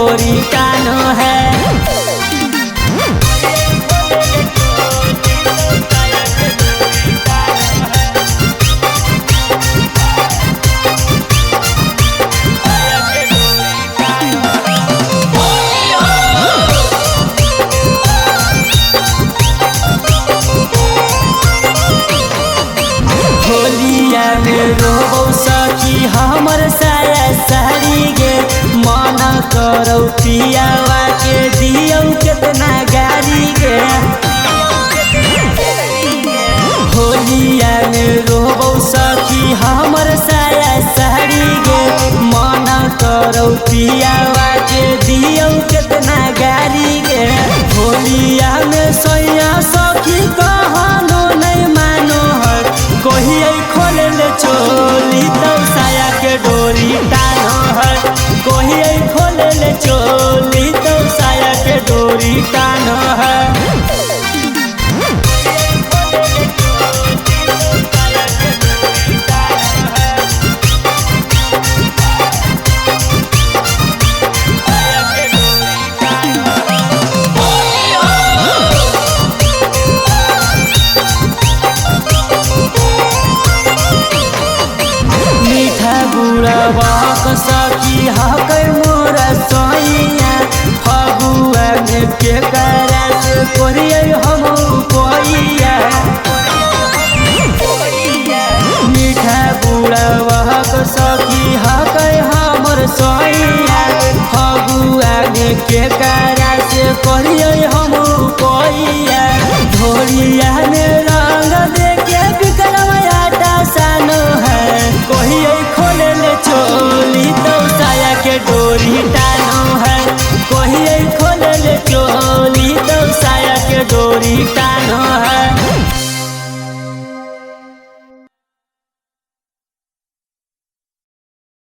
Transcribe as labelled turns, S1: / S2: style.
S1: डोरी टानो है। होलिया में रोबौ सखी हमर साया साड़ी गे, मन करौ पियावा के दियौ केतना गारी गे। होलिया में रोबौ सखी हमर साया साड़ी गे, मन करौ पियावा के दियौ केतना गारी गे। होलिया में सैया सखी कहनो नहीं मानो हर, कहिए खोले ले चोली तो साया के डोरी टानो है। कहिए खोले ले चोली तो साया के डोरी टानो है। बुढ़ावा सखी हक मोरा सैया, फगुआ में के करा से कोरिए हम कोइया। मीठा बुढ़ावा सखी हक हमर सैया, फगुआ में के करा से कोरिए हम कोइया। ढोलिया में रंग देके बिकरवाटा सानो है, कहिए खोले ले चोली तो साया के डोरी टानो है। कहिए खोले ले चोली तो साया के डोरी टानो है।